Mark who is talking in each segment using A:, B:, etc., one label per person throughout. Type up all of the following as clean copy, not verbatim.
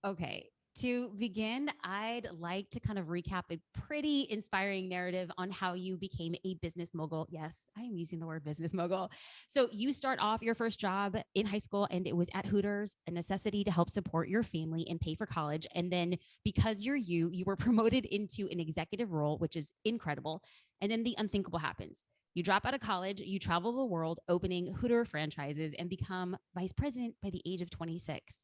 A: Okay. To begin, I'd like to kind of recap a pretty inspiring narrative on how you became a business mogul. Yes, I am using the word business mogul. So, you start off your first job in high school, and it was at Hooters, a necessity to help support your family and pay for college. And then, because you were promoted into an executive role, which is incredible. And then the unthinkable happens. You drop out of college, you travel the world opening Hooter franchises and become vice president by the age of 26.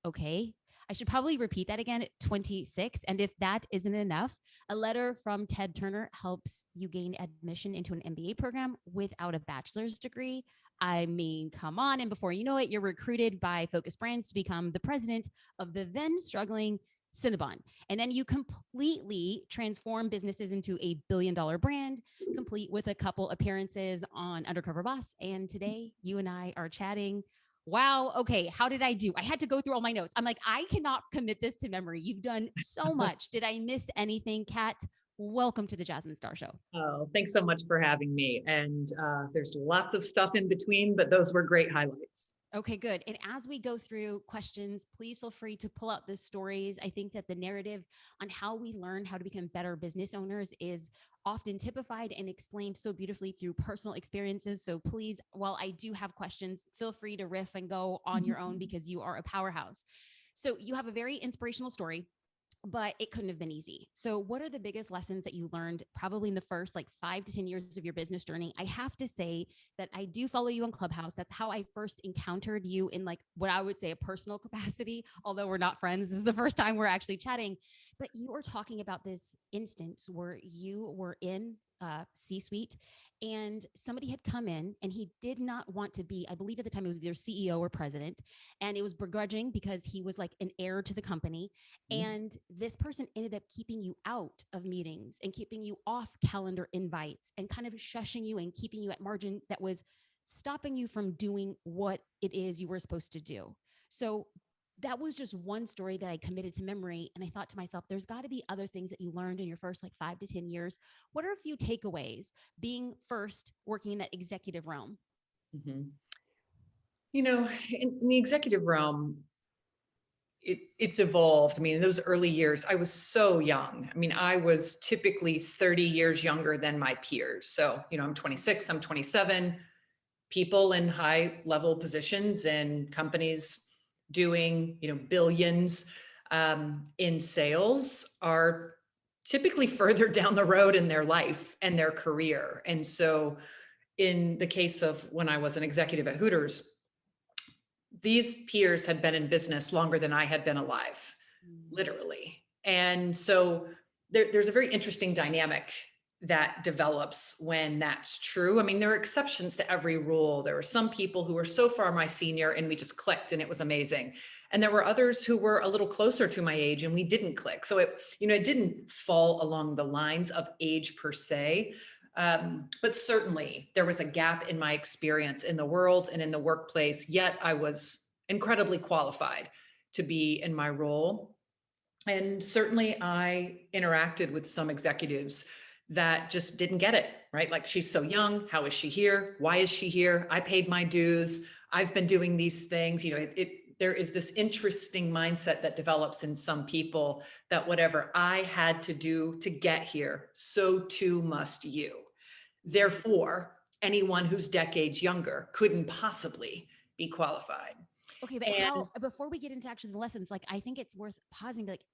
A: Okay. I should probably repeat that again, 26. And if that isn't enough, a letter from Ted Turner helps you gain admission into an MBA program without a bachelor's degree. I mean, come on. And before you know it, you're recruited by Focus Brands to become the president of the then struggling Cinnabon. And then you completely transform businesses into a billion-dollar brand, complete with a couple appearances on Undercover Boss. And today, you and I are chatting. Wow. Okay. How did I do? I had to go through all my notes. I'm like, I cannot commit this to memory. You've done so much. Did I miss anything, Kat? Welcome to the Jasmine Star Show.
B: Oh, thanks so much for having me. And there's lots of stuff in between, but those were great highlights.
A: Okay, good. And as we go through questions, please feel free to pull out the stories. I think that the narrative on how we learn how to become better business owners is often typified and explained so beautifully through personal experiences. So please, while I do have questions, feel free to riff and go on your own because you are a powerhouse. So you have a very inspirational story, but it couldn't have been easy. So what are the biggest lessons that you learned probably in the first like 5 to 10 years of your business journey? I have to say that I do follow you on Clubhouse. That's how I first encountered you in like what I would say a personal capacity, although we're not friends. This is the first time we're actually chatting. But you were talking about this instance where you were in C-suite and somebody had come in and he did not want to be, I believe at the time it was either CEO or president, and it was begrudging because he was like an heir to the company. And this person ended up keeping you out of meetings and keeping you off calendar invites and kind of shushing you and keeping you at margin that was stopping you from doing what it is you were supposed to do. So that was just one story that I committed to memory. And I thought to myself, there's got to be other things that you learned in your first like 5 to 10 years. What are a few takeaways being first working in that executive realm?
B: Mm-hmm. You know, in the executive realm, it's evolved. I mean, in those early years, I was so young. I mean, I was typically 30 years younger than my peers. So, I'm 26, I'm 27. People in high level positions and companies doing, billions in sales are typically further down the road in their life and their career. And so, in the case of when I was an executive at Hooters, these peers had been in business longer than I had been alive, literally. And so there's a very interesting dynamic that develops when that's true. I mean, there are exceptions to every rule. There were some people who were so far my senior and we just clicked and it was amazing. And there were others who were a little closer to my age and we didn't click. So it didn't fall along the lines of age per se. But certainly there was a gap in my experience in the world and in the workplace, yet I was incredibly qualified to be in my role. And certainly I interacted with some executives that just didn't get it, right? Like, she's so young. How is she here? Why is she here? I paid my dues. I've been doing these things. There is this interesting mindset that develops in some people that whatever I had to do to get here, so too must you. Therefore, anyone who's decades younger couldn't possibly be qualified.
A: Okay, but
B: And
A: before we get into actually the lessons, like I think it's worth pausing, like,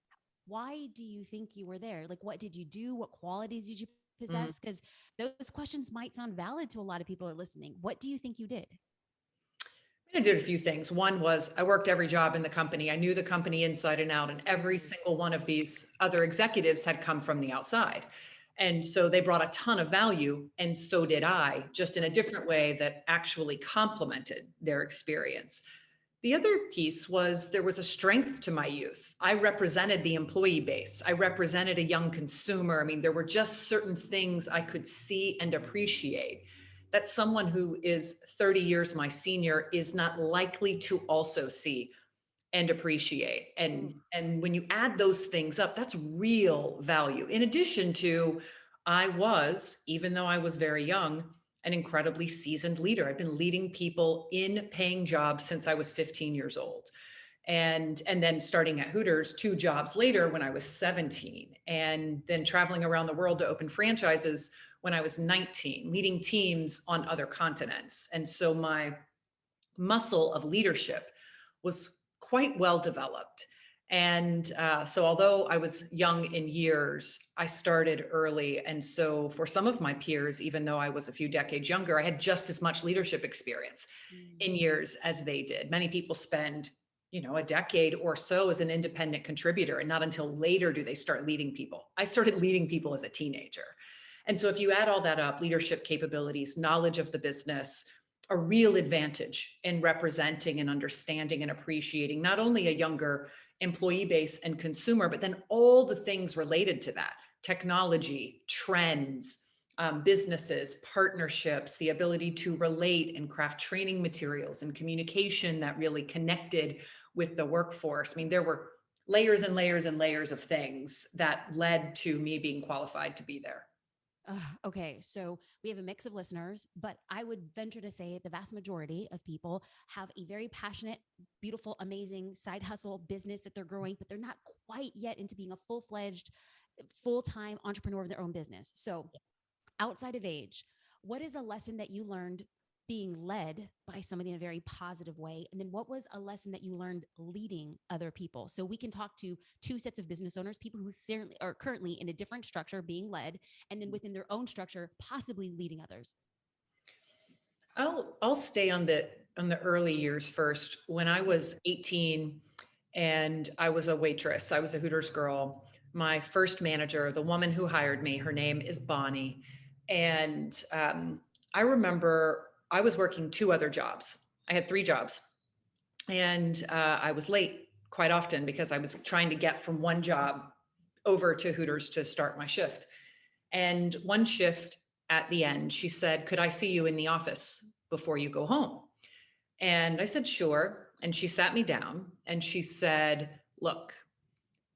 A: why do you think you were there? Like, what did you do? What qualities did you possess? Because those questions might sound valid to a lot of people who are listening. What do you think you did?
B: I did a few things. One was I worked every job in the company. I knew the company inside and out, and every single one of these other executives had come from the outside. And so they brought a ton of value, and so did I, just in a different way that actually complemented their experience. The other piece was there was a strength to my youth. I represented the employee base. I represented a young consumer. I mean, there were just certain things I could see and appreciate that someone who is 30 years my senior is not likely to also see and appreciate. And when you add those things up, that's real value. In addition to, I was, even though I was very young, an incredibly seasoned leader. I've been leading people in paying jobs since I was 15 years old. And then starting at Hooters 2 jobs later when I was 17, and then traveling around the world to open franchises when I was 19, leading teams on other continents. And so my muscle of leadership was quite well developed. And so although I was young in years, I started early. And so for some of my peers, even though I was a few decades younger, I had just as much leadership experience in years as they did. Many people spend, a decade or so as an independent contributor, and not until later do they start leading people. I started leading people as a teenager. And so if you add all that up, leadership capabilities, knowledge of the business, a real advantage in representing and understanding and appreciating not only a younger employee base and consumer, but then all the things related to that: technology, trends, businesses, partnerships, the ability to relate and craft training materials and communication that really connected with the workforce. I mean, there were layers and layers and layers of things that led to me being qualified to be there.
A: Okay, so we have a mix of listeners, but I would venture to say the vast majority of people have a very passionate, beautiful, amazing side hustle business that they're growing, but they're not quite yet into being a full-fledged, full-time entrepreneur of their own business. So outside of age, what is a lesson that you learned being led by somebody in a very positive way? And then what was a lesson that you learned leading other people? So we can talk to two sets of business owners, people who certainly are currently in a different structure being led, and then within their own structure, possibly leading others.
B: I'll stay on the early years first. When I was 18 and I was a waitress, I was a Hooters girl. My first manager, the woman who hired me, her name is Bonnie. And I remember I was working 2 other jobs. I had 3 jobs. And I was late quite often because I was trying to get from one job over to Hooters to start my shift. And one shift at the end, she said, "Could I see you in the office before you go home?" And I said, "Sure." And she sat me down and she said, "Look,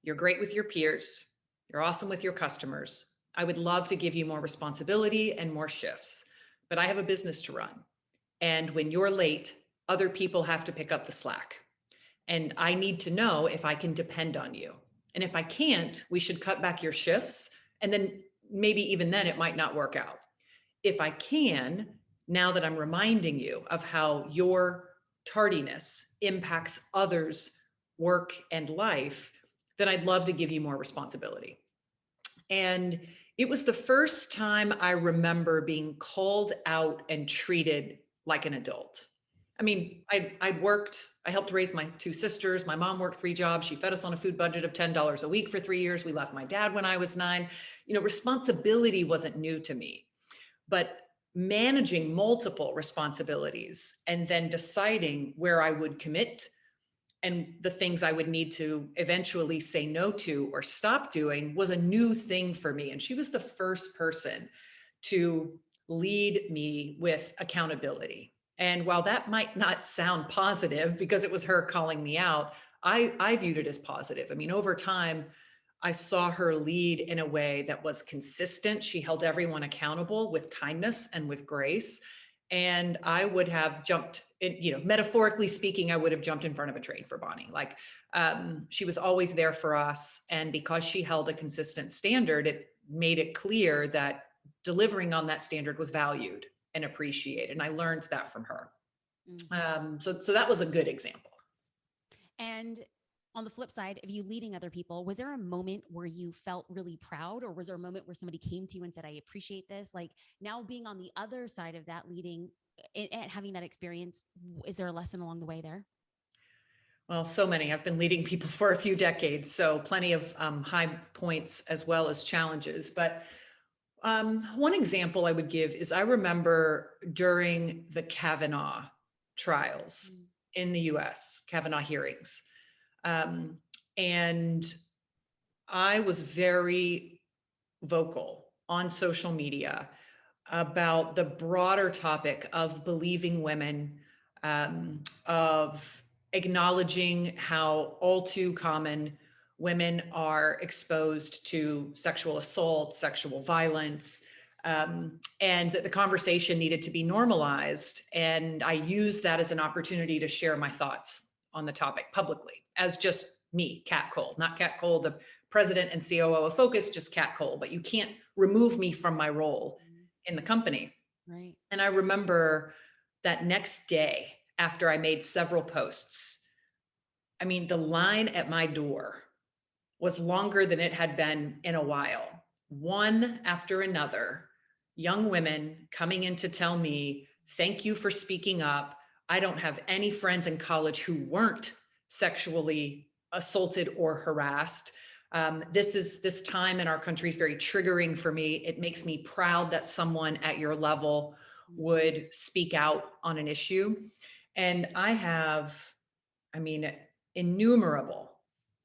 B: you're great with your peers. You're awesome with your customers. I would love to give you more responsibility and more shifts, but I have a business to run. And when you're late, other people have to pick up the slack. And I need to know if I can depend on you. And if I can't, we should cut back your shifts. And then maybe even then it might not work out. If I can, now that I'm reminding you of how your tardiness impacts others' work and life, then I'd love to give you more responsibility." And it was the first time I remember being called out and treated like an adult. I mean, I helped raise my 2 sisters. My mom worked 3 jobs. She fed us on a food budget of $10 a week for 3 years. We left my dad when I was 9. Responsibility wasn't new to me, but managing multiple responsibilities and then deciding where I would commit and the things I would need to eventually say no to or stop doing was a new thing for me. And she was the first person to lead me with accountability. And while that might not sound positive because it was her calling me out, I viewed it as positive. I mean, over time, I saw her lead in a way that was consistent. She held everyone accountable with kindness and with grace. And I would have jumped in, metaphorically speaking, I would have jumped in front of a train for Bonnie. Like, she was always there for us. And because she held a consistent standard, it made it clear that delivering on that standard was valued and appreciated. And I learned that from her. So that was a good example.
A: And on the flip side of you leading other people, was there a moment where you felt really proud, or was there a moment where somebody came to you and said, "I appreciate this"? Like, now being on the other side of that, leading and having that experience, is there a lesson along the way there?
B: Well, so many. I've been leading people for a few decades, so plenty of high points as well as challenges. But one example I would give is I remember during the Kavanaugh trials in the US, Kavanaugh hearings. And I was very vocal on social media about the broader topic of believing women, of acknowledging how all too common women are exposed to sexual assault, sexual violence, and that the conversation needed to be normalized. And I used that as an opportunity to share my thoughts on the topic publicly as just me, Kat Cole, not Kat Cole, the president and COO of Focus, just Kat Cole, but you can't remove me from my role in the company.
A: Right.
B: And I remember that next day after I made several posts, I mean, the line at my door was longer than it had been in a while. One after another, young women coming in to tell me, thank you for speaking up. I don't have any friends in college who weren't sexually assaulted or harassed. This time in our country is very triggering for me. It makes me proud that someone at your level would speak out on an issue. And I have, I mean, innumerable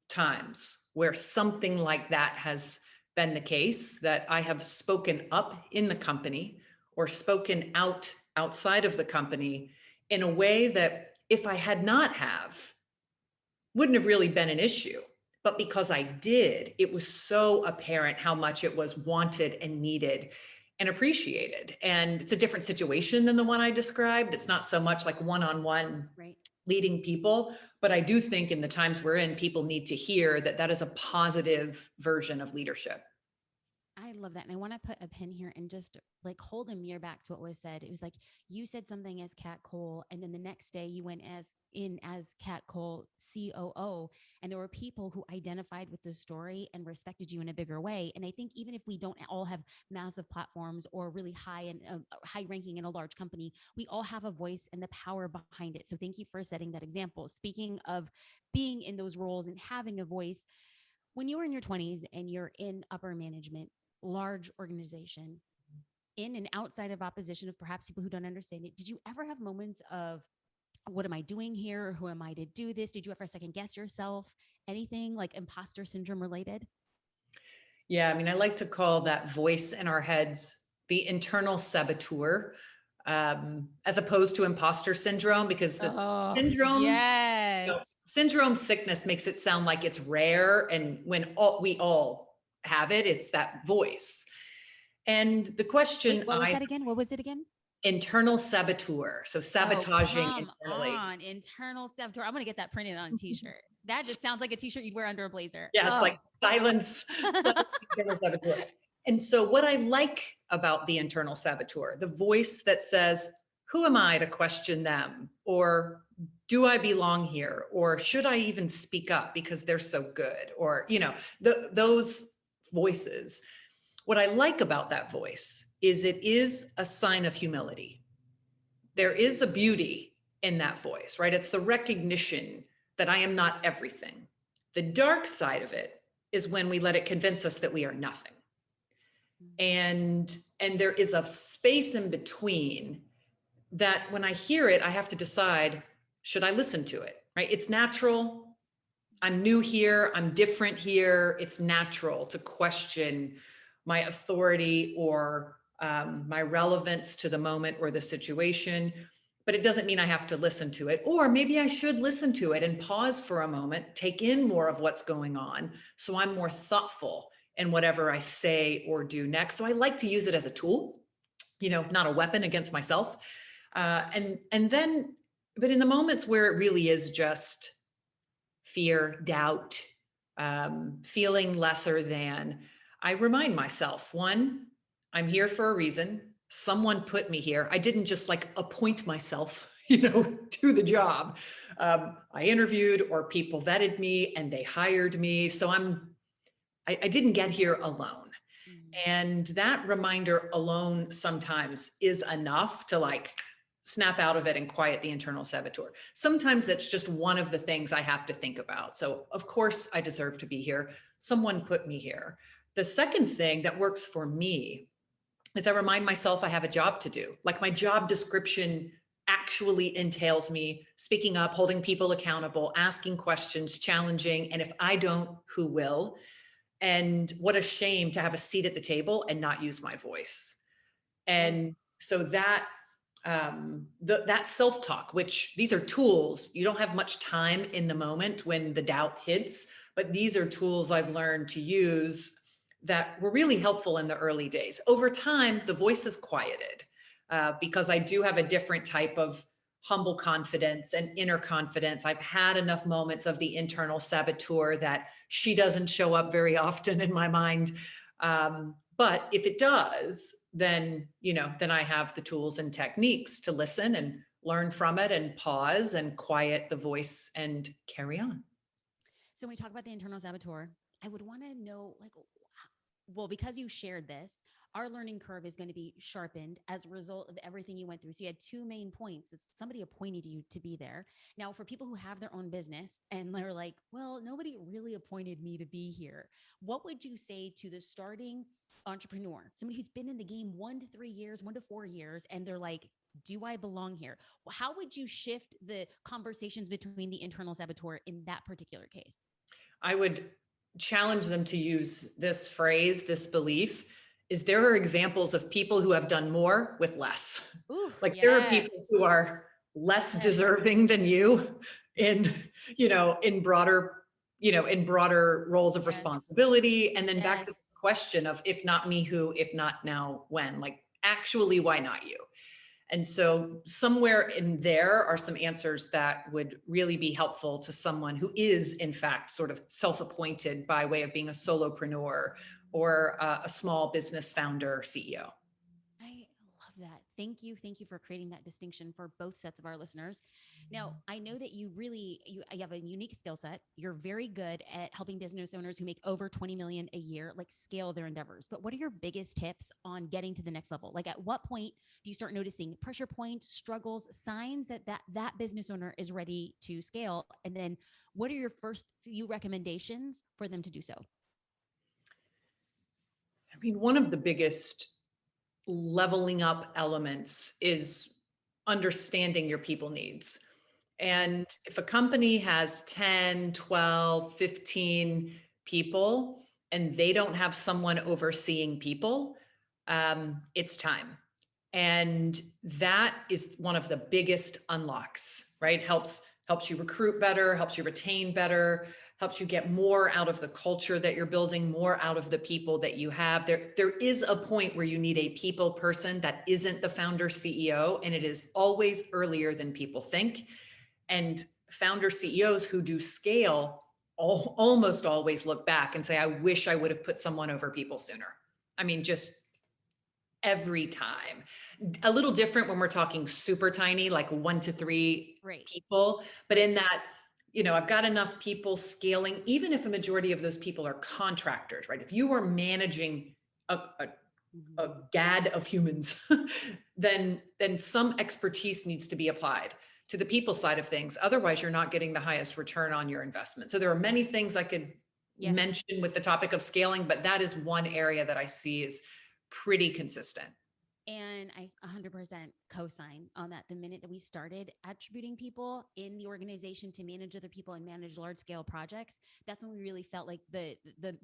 B: times where something like that has been the case, that I have spoken up in the company or spoken out outside of the company in a way that if I had not have, wouldn't have really been an issue. But because I did, it was so apparent how much it was wanted and needed and appreciated. And it's a different situation than the one I described. It's not so much like one-on-one
A: Right.
B: leading people, but I do think in the times we're in, people need to hear that that is a positive version of leadership.
A: I love that. And I want to put a pin here and just like hold a mirror back to what was said. It was like you said something as Kat Cole, and then the next day you went as Kat Cole, COO, and there were people who identified with the story and respected you in a bigger way. And I think even if we don't all have massive platforms or really high and high ranking in a large company, we all have a voice and the power behind it. So thank you for setting that example. Speaking of being in those roles and having a voice, when you were in your 20s and you're in upper management, large organization, in and outside of opposition of perhaps people who don't understand it, did you ever have moments of, what am I doing here? Who am I to do this? Did you ever second guess yourself? Anything like imposter syndrome related?
B: Yeah, I mean, I like to call that voice in our heads the internal saboteur, as opposed to imposter syndrome, because the
A: Oh,
B: syndrome,
A: yes.
B: syndrome sickness makes it sound like it's rare. And when we all have it, it's that voice. And the question
A: Wait, what was that again? What was it again?
B: internal saboteur. So
A: Oh,
B: sabotaging
A: come
B: internally.
A: on. Internal saboteur. I'm going to get that printed on a t-shirt. That just sounds like a t-shirt you'd wear under a blazer.
B: Yeah, it's
A: Oh.
B: like silence, silence internal saboteur. And so what I like about the internal saboteur, the voice that says, who am I to question them? Or do I belong here? Or should I even speak up because they're so good? Or, those voices. What I like about that voice is it is a sign of humility. There is a beauty in that voice, right? It's the recognition that I am not everything. The dark side of it is when we let it convince us that we are nothing. And there is a space in between that when I hear it, I have to decide, should I listen to it, right? It's natural. I'm new here. I'm different here. It's natural to question my authority or my relevance to the moment or the situation. But it doesn't mean I have to listen to it. Or maybe I should listen to it and pause for a moment, take in more of what's going on, so I'm more thoughtful in whatever I say or do next. So I like to use it as a tool, not a weapon against myself. And then, but in the moments where it really is just fear, doubt, feeling lesser than, I remind myself, one, I'm here for a reason. Someone put me here. I didn't just like appoint myself, to the job. I interviewed or people vetted me and they hired me. So I didn't get here alone. And that reminder alone sometimes is enough to like snap out of it and quiet the internal saboteur. Sometimes it's just one of the things I have to think about. So of course I deserve to be here. Someone put me here. The second thing that works for me is I remind myself I have a job to do. Like my job description actually entails me speaking up, holding people accountable, asking questions, challenging. And if I don't, who will? And what a shame to have a seat at the table and not use my voice. And so that that self-talk, which these are tools, you don't have much time in the moment when the doubt hits, but these are tools I've learned to use that were really helpful in the early days. Over time, the voice is quieted because I do have a different type of humble confidence and inner confidence. I've had enough moments of the internal saboteur that she doesn't show up very often in my mind. But if it does, then, then I have the tools and techniques to listen and learn from it and pause and quiet the voice and carry on.
A: So when we talk about the internal saboteur, I would want to know, like, well, because you shared this, our learning curve is going to be sharpened as a result of everything you went through. So you had two main points. Is somebody appointed you to be there. Now, for people who have their own business and they're like, well, nobody really appointed me to be here. What would you say to the starting entrepreneur, somebody who's been in the game 1 to 3 years, 1 to 4 years, and they're like, do I belong here? How would you shift the conversations between the internal saboteur in that particular case?
B: I would challenge them to use this phrase, this belief, is there are examples of people who have done more with less.
A: Ooh,
B: Like
A: yes.
B: there are people who are less deserving than you in, in broader, in broader roles of responsibility. And then back to the question of if not me, who, if not now, when, like actually, why not you? And so somewhere in there are some answers that would really be helpful to someone who is in fact sort of self-appointed by way of being a solopreneur or a small business founder, CEO.
A: I love that. Thank you. Thank you for creating that distinction for both sets of our listeners. Now, I know that you have a unique skill set. You're very good at helping business owners who make over 20 million a year, like scale their endeavors. But what are your biggest tips on getting to the next level? Like at what point do you start noticing pressure points, struggles, signs that business owner is ready to scale? And then what are your first few recommendations for them to do so?
B: I mean, one of the biggest leveling up elements is understanding your people needs. And if a company has 10, 12, 15 people and they don't have someone overseeing people, it's time. And that is one of the biggest unlocks, right? Helps you recruit better, helps you retain better, helps you get more out of the culture that you're building, more out of the people that you have. There is a point where you need a people person that isn't the founder CEO, and it is always earlier than people think. And founder CEOs who do scale almost always look back and say, I wish I would have put someone over people sooner. I mean, just every time. A little different when we're talking super tiny, like 1 to 3 people, but in that, I've got enough people scaling, even if a majority of those people are contractors, right? If you are managing a gad of humans, then some expertise needs to be applied to the people side of things. Otherwise, you're not getting the highest return on your investment. So there are many things I could mention with the topic of scaling, but that is one area that I see is pretty consistent.
A: And I 100% co-sign on that. The minute that we started attributing people in the organization to manage other people and manage large scale projects, that's when we really felt like the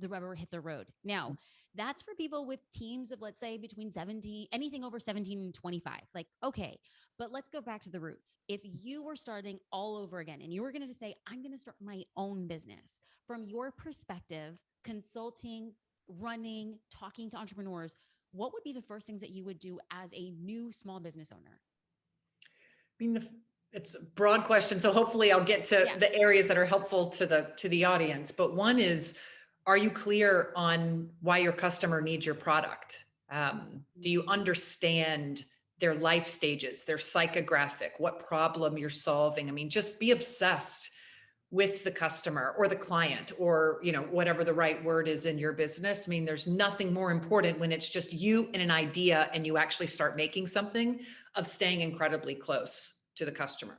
A: rubber hit the road. Now, that's for people with teams of, let's say, between 17, anything over 17 and 25. Like, okay, but let's go back to the roots. If you were starting all over again and you were going to say, I'm going to start my own business, from your perspective, consulting, running, talking to entrepreneurs, what would be the first things that you would do as a new small business owner?
B: I mean, it's a broad question, so hopefully I'll get to the areas that are helpful to the audience. But one is, are you clear on why your customer needs your product? Do you understand their life stages, their psychographic, what problem you're solving? I mean, just be obsessed with the customer or the client, or whatever the right word is in your business. I mean, there's nothing more important when it's just you and an idea and you actually start making something, of staying incredibly close to the customer.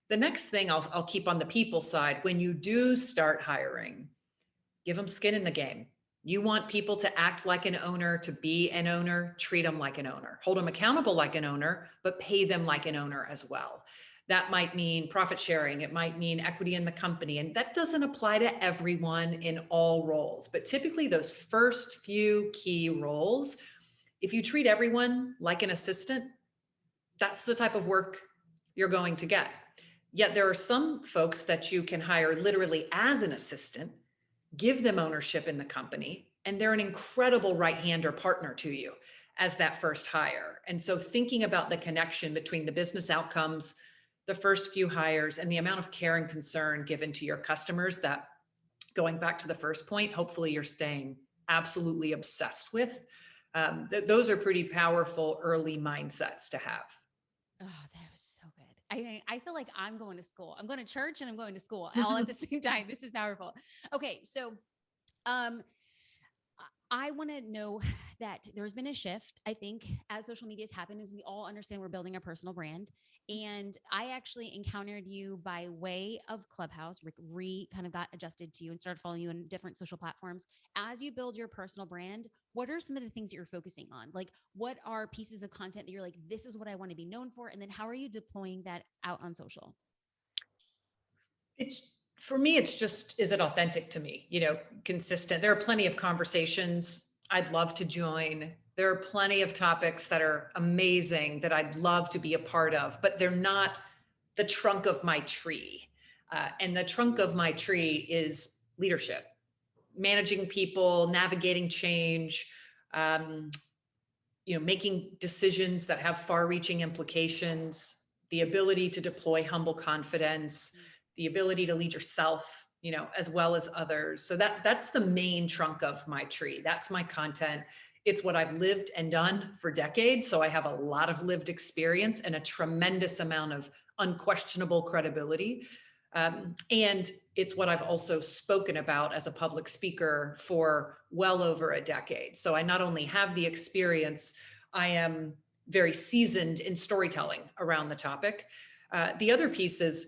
B: The next thing I'll keep on the people side, when you do start hiring, give them skin in the game. You want people to act like an owner, to be an owner, treat them like an owner, hold them accountable like an owner, but pay them like an owner as well. That might mean profit sharing. It might mean equity in the company. And that doesn't apply to everyone in all roles, but typically those first few key roles, if you treat everyone like an assistant, that's the type of work you're going to get. Yet there are some folks that you can hire literally as an assistant, give them ownership in the company, and they're an incredible right-hand or partner to you as that first hire. And so thinking about the connection between the business outcomes, the first few hires and the amount of care and concern given to your customers that, going back to the first point, hopefully you're staying absolutely obsessed with. Those are pretty powerful early mindsets to have.
A: Oh, that was so good. I feel like I'm going to school. I'm going to church and I'm going to school all at the same time. This is powerful. Okay, so um I want to know that there's been a shift, I think, as social media has happened, as we all understand we're building a personal brand. And I actually encountered you by way of Clubhouse, kind of got adjusted to you and started following you on different social platforms. As you build your personal brand, what are some of the things that you're focusing on? Like, what are pieces of content that you're like, this is what I want to be known for? And then how are you deploying that out on social?
B: It's for me, it's just, is it authentic to me? Consistent. There are plenty of conversations I'd love to join. There are plenty of topics that are amazing that I'd love to be a part of, but they're not the trunk of my tree. And the trunk of my tree is leadership, managing people, navigating change, um, making decisions that have far-reaching implications, the ability to deploy humble confidence, the ability to lead yourself, as well as others. So that's the main trunk of my tree. That's my content. It's what I've lived and done for decades. So I have a lot of lived experience and a tremendous amount of unquestionable credibility. And it's what I've also spoken about as a public speaker for well over a decade. So I not only have the experience, I am very seasoned in storytelling around the topic. The other piece is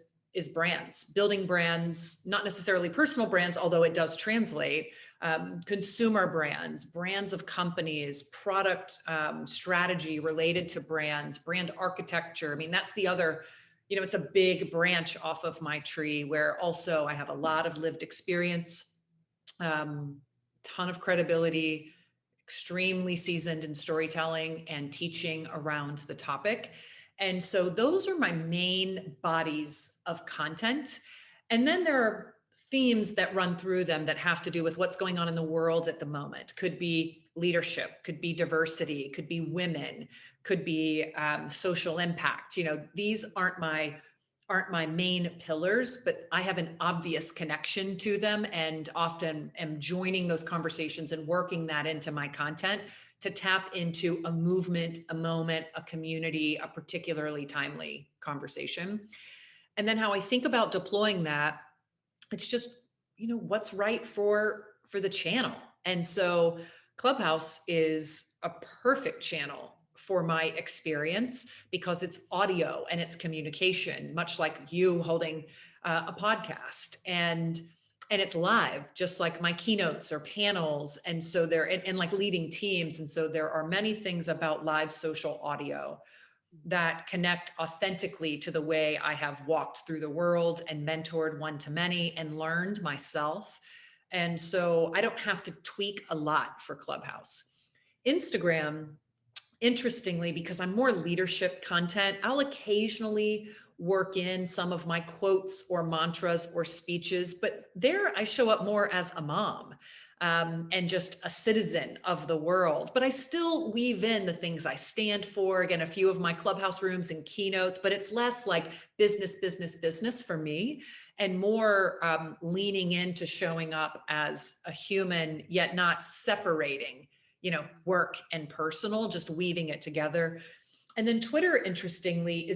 B: brands, building brands, not necessarily personal brands, although it does translate, consumer brands, brands of companies, product strategy related to brands, brand architecture. I mean, that's the other, it's a big branch off of my tree where also I have a lot of lived experience, ton of credibility, extremely seasoned in storytelling and teaching around the topic. And so those are my main bodies of content. And then there are themes that run through them that have to do with what's going on in the world at the moment. Could be leadership, could be diversity, could be women, could be social impact. These aren't my main pillars, but I have an obvious connection to them and often am joining those conversations and working that into my content to tap into a movement, a moment, a community, a particularly timely conversation. And then how I think about deploying that, it's just, what's right for the channel. And so Clubhouse is a perfect channel for my experience because it's audio and it's communication, much like you holding a podcast, and it's live, just like my keynotes or panels. And so and like leading teams. And so there are many things about live social audio that connect authentically to the way I have walked through the world and mentored one-to-many and learned myself. And so I don't have to tweak a lot for Clubhouse. Instagram, interestingly, because I'm more leadership content, I'll occasionally work in some of my quotes or mantras or speeches, but there I show up more as a mom. And just a citizen of the world. But I still weave in the things I stand for. Again, a few of my Clubhouse rooms and keynotes, but it's less like business, business, business for me, and more leaning into showing up as a human, yet not separating, work and personal, just weaving it together. And then Twitter, interestingly,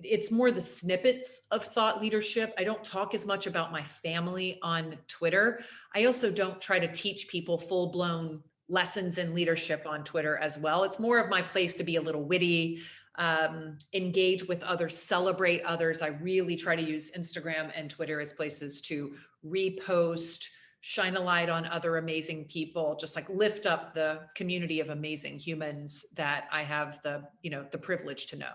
B: it's more the snippets of thought leadership. I don't talk as much about my family on Twitter. I also don't try to teach people full-blown lessons in leadership on Twitter as well. It's more of my place to be a little witty, engage with others, celebrate others. I really try to use Instagram and Twitter as places to repost, shine a light on other amazing people, just like lift up the community of amazing humans that I have the privilege to know.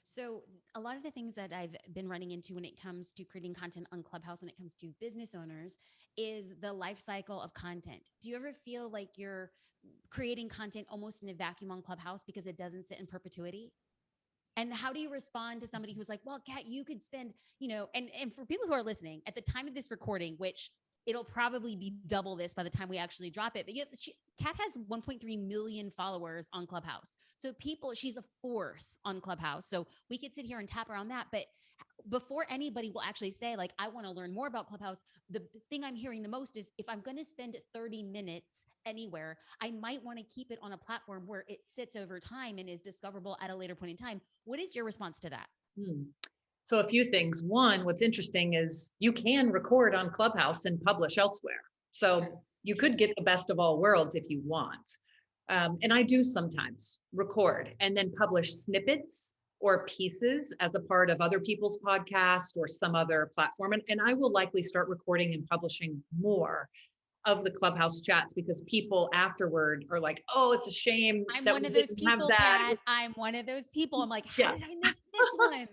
A: So a lot of the things that I've been running into when it comes to creating content on Clubhouse, when it comes to business owners, is the life cycle of content. Do you ever feel like you're creating content almost in a vacuum on Clubhouse because it doesn't sit in perpetuity? And how do you respond to somebody who's like, well, Kat, you could spend, and for people who are listening at the time of this recording, which it'll probably be double this by the time we actually drop it. But Kat has 1.3 million followers on Clubhouse. So she's a force on Clubhouse. So we could sit here and tap around that. But before anybody will actually say, like, I want to learn more about Clubhouse, the thing I'm hearing the most is, if I'm going to spend 30 minutes anywhere, I might want to keep it on a platform where it sits over time and is discoverable at a later point in time. What is your response to that?
B: So a few things. One, what's interesting is you can record on Clubhouse and publish elsewhere. So you could get the best of all worlds if you want. And I do sometimes record and then publish snippets or pieces as a part of other people's podcast or some other platform. And I will likely start recording and publishing more of the Clubhouse chats, because people afterward are like, oh, it's a shame
A: I'm
B: that
A: one
B: we
A: of those
B: didn't have
A: people,
B: that.
A: Kat. I'm one of those people. I'm like, how
B: Yeah.
A: did I miss this one?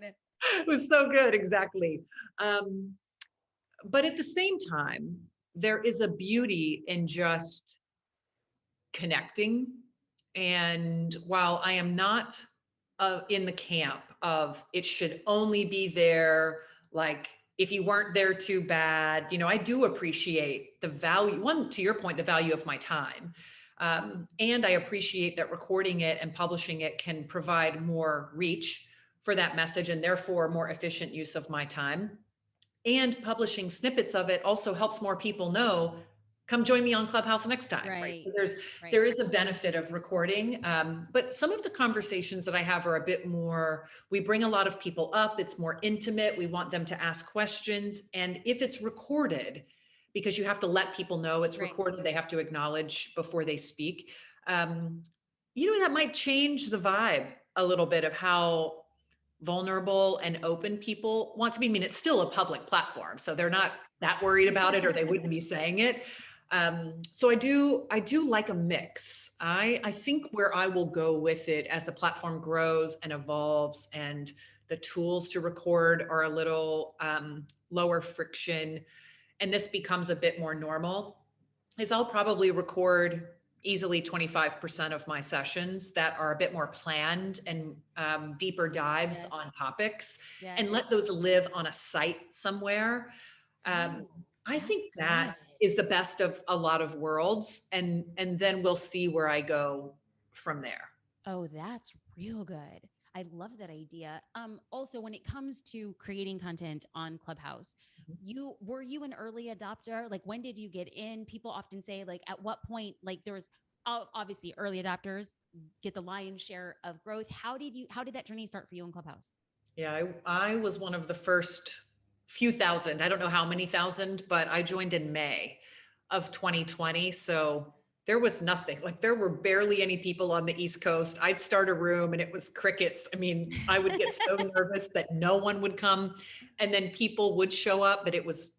B: It was so good. Exactly. But at the same time, there is a beauty in just connecting. And while I am not in the camp of it should only be there, like, if you weren't there, too bad, I do appreciate the value, one, to your point, the value of my time. And I appreciate that recording it and publishing it can provide more reach for that message, and therefore more efficient use of my time. And publishing snippets of it also helps more people know, come join me on Clubhouse next time, right?
A: Right.
B: So there is a benefit of recording. But some of the conversations that I have are a bit more, we bring a lot of people up, it's more intimate, we want them to ask questions. And if it's recorded, because you have to let people know it's recorded, they have to acknowledge before they speak. That might change the vibe a little bit of how vulnerable and open people want to be. I mean, it's still a public platform, so they're not that worried about it, or they wouldn't be saying it. So I do like a mix. I think where I will go with it as the platform grows and evolves, and the tools to record are a little lower friction, and this becomes a bit more normal, is I'll probably record easily 25% of my sessions that are a bit more planned and deeper dives on topics, and let those live on a site somewhere. I think that is the best of a lot of worlds, and then we'll see where I go from there.
A: Oh, that's real good. I love that idea. Also, when it comes to creating content on Clubhouse, were you an early adopter? Like, when did you get in? People often say, like, at what point, like, there was obviously early adopters get the lion's share of growth. How did that journey start for you in Clubhouse?
B: Yeah, I was one of the first few thousand. I don't know how many thousand, but I joined in May of 2020. So there was nothing. Like, there were barely any people on the East Coast. I'd start a room and it was crickets. I mean, I would get so nervous that no one would come. And then people would show up, but it was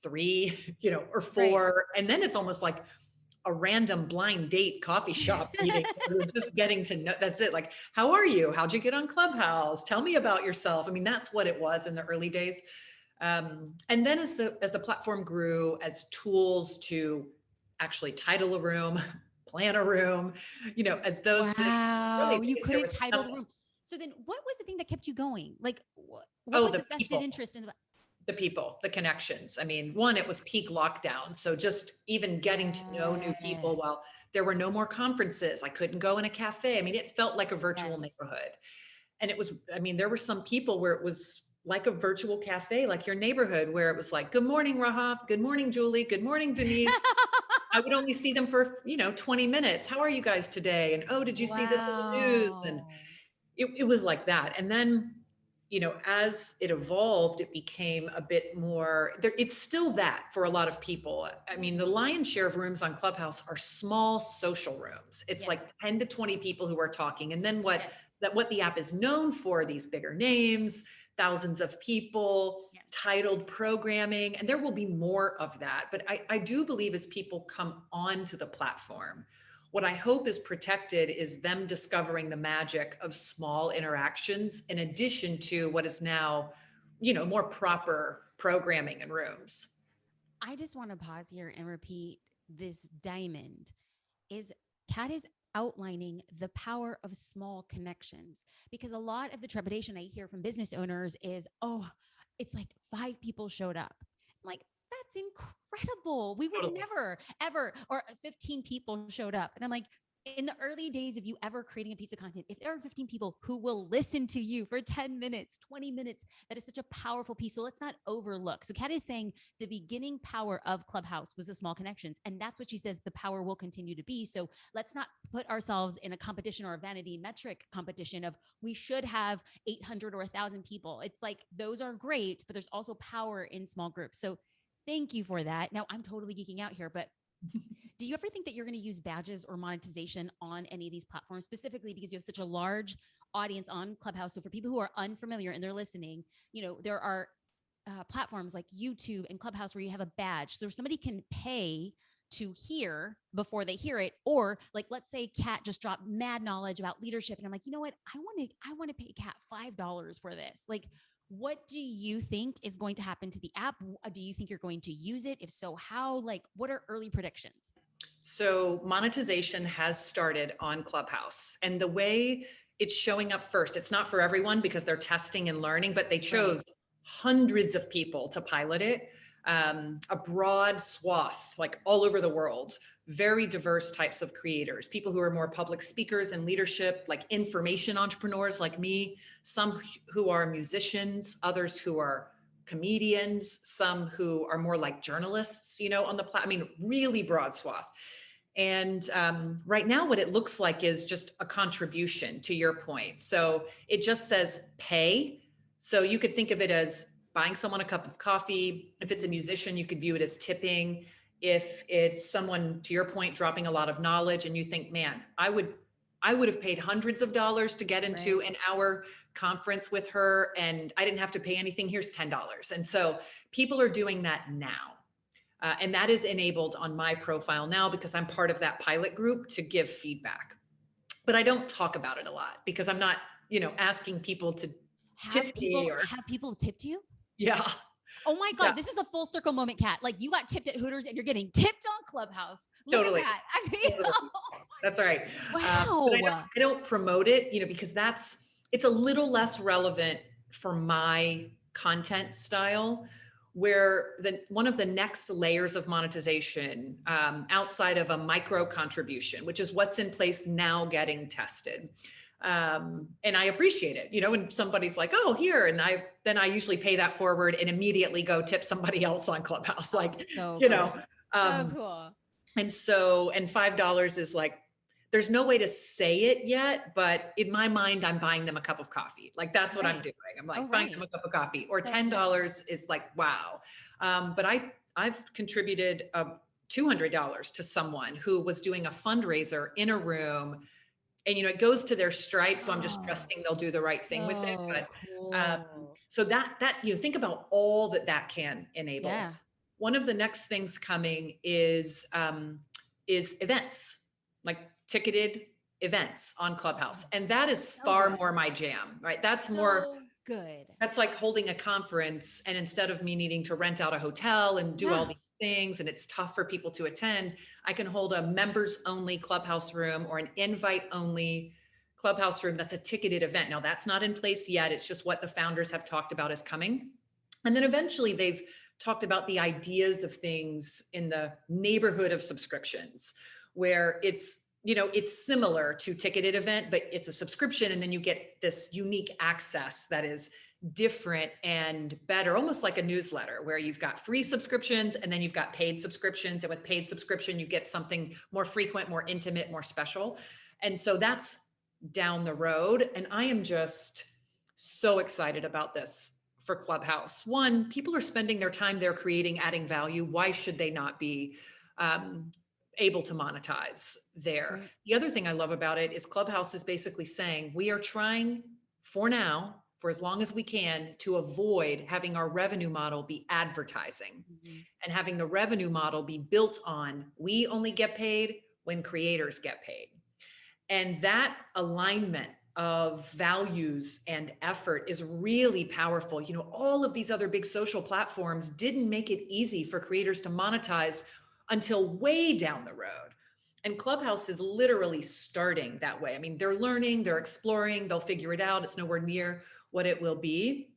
B: three, or four. And then it's almost like a random blind date coffee shop meeting. We're just getting to know. That's it. Like, how are you? How'd you get on Clubhouse? Tell me about yourself. I mean, that's what it was in the early days. And then as the platform grew, as tools to actually title a room, plan a room, as those things, really,
A: You couldn't title the room. So then what was the thing that kept you going? Like, what was the vested interest in
B: the people, the connections? I mean, one, it was peak lockdown. So just even getting to know new people while there were no more conferences. I couldn't go in a cafe. I mean, it felt like a virtual neighborhood. And it was, I mean, there were some people where it was like a virtual cafe, like your neighborhood, where it was like, good morning, Rahaf. Good morning, Julie. Good morning, Denise. I would only see them for, 20 minutes. How are you guys today? And, oh, did you see this in the news? And it was like that. And then, as it evolved, it became a bit more there. It's still that for a lot of people. I mean, the lion's share of rooms on Clubhouse are small social rooms. It's like 10 to 20 people who are talking. And then what the app is known for, these bigger names, thousands of people, titled programming, and there will be more of that. But I do believe as people come onto the platform, what I hope is protected is them discovering the magic of small interactions in addition to what is now, more proper programming in rooms.
A: I just want to pause here and repeat this diamond is Kat is outlining the power of small connections, because a lot of the trepidation I hear from business owners is, oh, it's like 5 people showed up. I'm like, That's incredible. We would
B: Totally.
A: never, ever, or 15 people showed up. And I'm like, in the early days of you ever creating a piece of content, if there are 15 people who will listen to you for 10 minutes, 20 minutes, that is such a powerful piece. So let's not overlook. So Kat is saying the beginning power of Clubhouse was the small connections. And that's what she says the power will continue to be. So let's not put ourselves in a competition or a vanity metric competition of we should have 800 or 1,000 people. It's like those are great, but there's also power in small groups. So thank you for that. Now I'm totally geeking out here, but do you ever think that you're going to use badges or monetization on any of these platforms, specifically because you have such a large audience on Clubhouse? So for people who are unfamiliar and they're listening, there are platforms like YouTube and Clubhouse where you have a badge. So if somebody can pay to hear before they hear it, or like, let's say Kat just dropped mad knowledge about leadership. And I'm like, you know what? I want to pay Kat $5 for this. Like, what do you think is going to happen to the app? Do you think you're going to use it? If so, how? Like, what are early predictions?
B: So monetization has started on Clubhouse, and the way it's showing up first, it's not for everyone because they're testing and learning, but they chose
A: Right.
B: hundreds of people to pilot it, a broad swath, like all over the world, very diverse types of creators, people who are more public speakers and leadership, like information entrepreneurs like me, some who are musicians, others who are comedians, some who are more like journalists, on the platform. I mean, really broad swath. And right now, what it looks like is just a contribution to your point. So it just says pay. So you could think of it as buying someone a cup of coffee. If it's a musician, you could view it as tipping. If it's someone, to your point, dropping a lot of knowledge, and you think, man, I would have paid hundreds of dollars to get into
A: Right.
B: an hour conference with her, and I didn't have to pay anything. Here's $10. And so people are doing that now. And that is enabled on my profile now because I'm part of that pilot group to give feedback. But I don't talk about it a lot because I'm not, asking people to tip
A: Have
B: me
A: people
B: or,
A: have people tipped you?
B: yeah,
A: Oh my
B: yeah,
A: God, this is a full circle moment, Kat. Like you got tipped at Hooters and you're getting tipped on Clubhouse. Look at
B: totally.
A: that. I mean,
B: Totally. That's all right. But I don't,
A: wow.
B: I don't promote it, because it's a little less relevant for my content style, where one of the next layers of monetization, outside of a micro contribution, which is what's in place now getting tested. And I appreciate it, when somebody's like, oh, here, and then I usually pay that forward and immediately go tip somebody else on Clubhouse.
A: Oh,
B: Like,
A: so
B: you know,
A: cool. So
B: um,
A: cool.
B: and $5 is like, there's no way to say it yet, but in my mind, I'm buying them a cup of coffee. Like that's what I'm
A: Right.
B: doing. I'm
A: Oh,
B: like buying them
A: right.
B: a cup of coffee, or
A: So
B: $10 is like, wow. But I've contributed $200 to someone who was doing a fundraiser in a room, and it goes to their Stripe. So I'm just
A: oh,
B: trusting they'll do the right thing with it.
A: so
B: But
A: cool.
B: so that think about all that can enable.
A: Yeah.
B: One of the next things coming is events, like ticketed events on Clubhouse. And that is
A: So
B: far
A: good.
B: more my jam, right?
A: So good.
B: That's like holding a conference. And instead of me needing to rent out a hotel and do all
A: Yeah.
B: these things, and it's tough for people to attend, I can hold a members only Clubhouse room or an invite only Clubhouse room. That's a ticketed event. Now that's not in place yet. It's just what the founders have talked about is coming. And then eventually they've talked about the ideas of things in the neighborhood of subscriptions, where it's similar to ticketed event, but it's a subscription. And then you get this unique access that is different and better, almost like a newsletter, where you've got free subscriptions and then you've got paid subscriptions. And with paid subscription, you get something more frequent, more intimate, more special. And so that's down the road. And I am just so excited about this for Clubhouse. One, people are spending their time there creating, adding value. Why should they not be able to monetize there?
A: Right.
B: The other thing I love about it is Clubhouse is basically saying we are trying for now, for as long as we can, to avoid having our revenue model be advertising,
A: Mhm.
B: and having the revenue model be built on we only get paid when creators get paid. And that alignment of values and effort is really powerful. All of these other big social platforms didn't make it easy for creators to monetize until way down the road. And Clubhouse is literally starting that way. I mean, they're learning, they're exploring, they'll figure it out. It's nowhere near what it will be.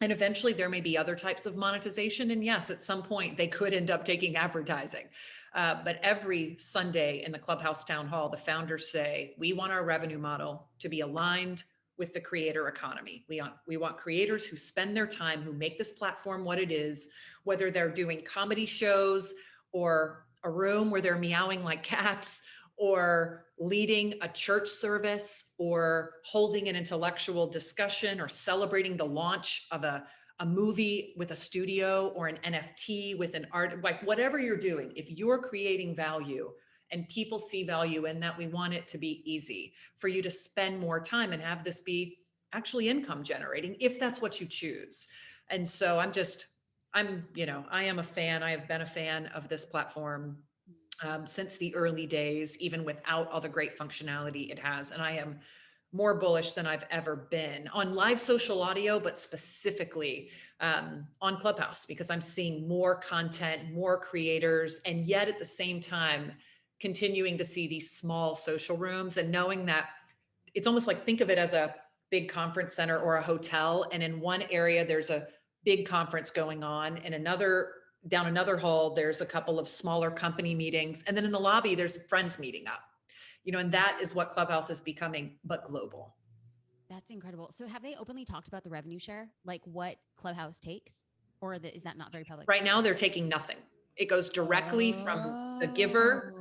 B: And eventually there may be other types of monetization. And yes, at some point they could end up taking advertising. But every Sunday in the Clubhouse Town Hall, the founders say, we want our revenue model to be aligned with the creator economy. We want creators who spend their time, who make this platform what it is, whether they're doing comedy shows or a room where they're meowing like cats, or leading a church service, or holding an intellectual discussion, or celebrating the launch of a movie with a studio, or an NFT with an art, like whatever you're doing, if you're creating value and people see value in that, we want it to be easy for you to spend more time and have this be actually income generating, if that's what you choose. And so I am a fan. I have been a fan of this platform since the early days, even without all the great functionality it has. And I am more bullish than I've ever been on live social audio, but specifically on Clubhouse, because I'm seeing more content, more creators, and yet at the same time, continuing to see these small social rooms, and knowing that it's almost like, think of it as a big conference center or a hotel. And in one area, there's a big conference going on, and down another hall, there's a couple of smaller company meetings. And then in the lobby, there's friends meeting up, and that is what Clubhouse is becoming, but global.
A: That's incredible. So have they openly talked about the revenue share, like what Clubhouse takes, or is that not very public?
B: Right now, they're taking nothing. It goes directly from the giver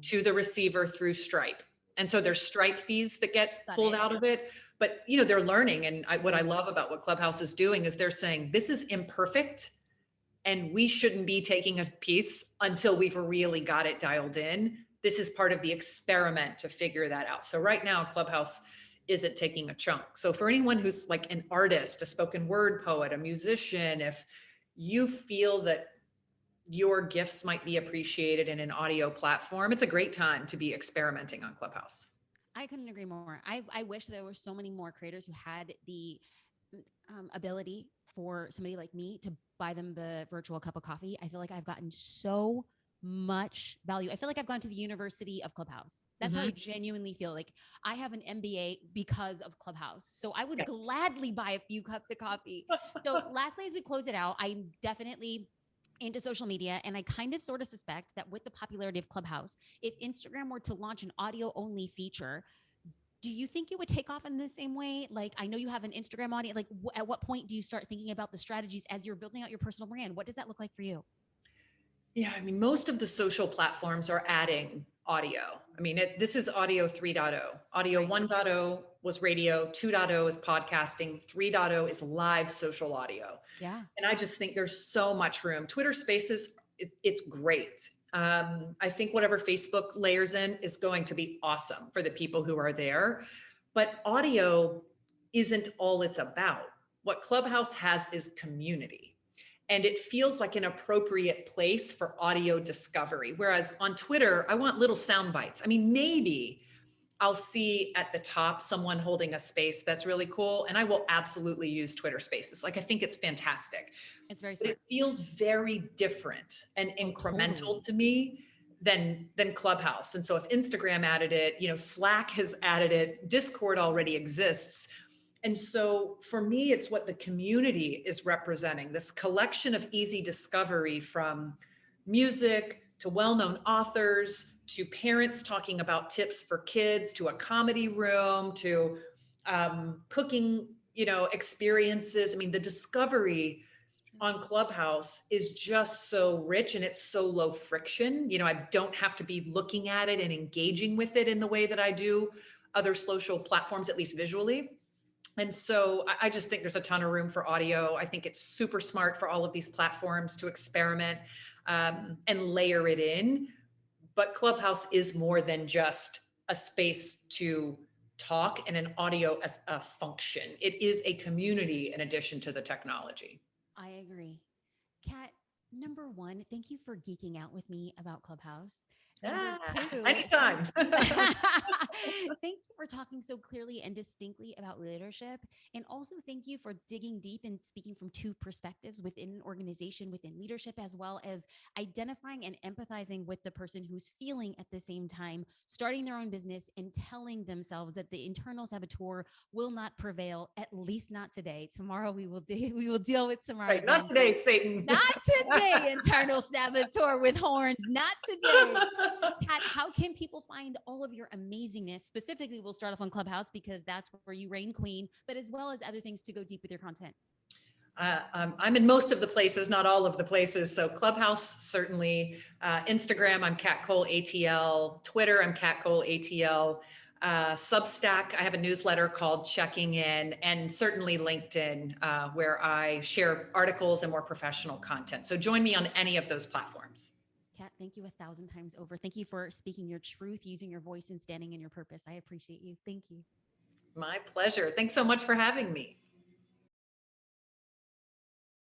B: to the receiver through Stripe. And so there's Stripe fees that get pulled out of it. But they're learning. And what I love about what Clubhouse is doing is they're saying, this is imperfect, and we shouldn't be taking a piece until we've really got it dialed in. This is part of the experiment to figure that out. So right now, Clubhouse isn't taking a chunk. So for anyone who's like an artist, a spoken word poet, a musician, if you feel that your gifts might be appreciated in an audio platform, it's a great time to be experimenting on Clubhouse.
A: I couldn't agree more. I wish there were so many more creators who had the ability for somebody like me to buy them the virtual cup of coffee. I feel like I've gotten so much value. I feel like I've gone to the University of Clubhouse. That's how I genuinely feel. Like I have an MBA because of Clubhouse. So I would gladly buy a few cups of coffee. So lastly, as we close it out, I'm definitely into social media. And I kind of sort of suspect that with the popularity of Clubhouse, if Instagram were to launch an audio only feature, do you think it would take off in the same way? Like, I know you have an Instagram audience. Like, at what point do you start thinking about the strategies as you're building out your personal brand? What does that look like for you?
B: Yeah, I mean, most of the social platforms are adding audio. I mean, this is audio 3.0. Audio 1.0 was radio, 2.0 is podcasting, 3.0 is live social audio.
A: Yeah.
B: And I just think there's so much room. Twitter Spaces, it's great. I think whatever Facebook layers in is going to be awesome for the people who are there. But audio isn't all it's about. What Clubhouse has is community. And it feels like an appropriate place for audio discovery. Whereas on Twitter, I want little sound bites. I mean, maybe I'll see at the top someone holding a space that's really cool, and I will absolutely use Twitter Spaces. Like, I think it's fantastic.
A: It's very smart.
B: But it feels very different and incremental to me than Clubhouse. And so if Instagram added it, Slack has added it, Discord already exists. And so for me, it's what the community is representing, this collection of easy discovery, from music to well-known authors, to parents talking about tips for kids, to a comedy room, to cooking, experiences. I mean, the discovery on Clubhouse is just so rich, and it's so low friction. I don't have to be looking at it and engaging with it in the way that I do other social platforms, at least visually. And so I just think there's a ton of room for audio. I think it's super smart for all of these platforms to experiment and layer it in. But Clubhouse is more than just a space to talk and an audio as a function. It is a community in addition to the technology.
A: I agree. Kat, number one, thank you for geeking out with me about Clubhouse. Number two,
B: Anytime.
A: thank you for talking so clearly and distinctly about leadership. And also thank you for digging deep and speaking from two perspectives within an organization, within leadership, as well as identifying and empathizing with the person who's feeling at the same time, starting their own business and telling themselves that the internal saboteur will not prevail, at least not today. Tomorrow we will deal with tomorrow.
B: Right, not today, Satan.
A: Not today, internal saboteur with horns. Not today. Kat, how can people find all of your amazingness? Specifically, we'll start off on Clubhouse because that's where you reign queen, but as well as other things to go deep with your content.
B: I'm in most of the places, not all of the places. So Clubhouse, certainly. Instagram, I'm Kat Cole ATL. Twitter, I'm Kat Cole ATL. Substack, I have a newsletter called Checking In, and certainly LinkedIn, where I share articles and more professional content. So join me on any of those platforms.
A: Kat, thank you 1,000 times over. Thank you for speaking your truth, using your voice, and standing in your purpose. I appreciate you. Thank you.
B: My pleasure. Thanks so much for having me.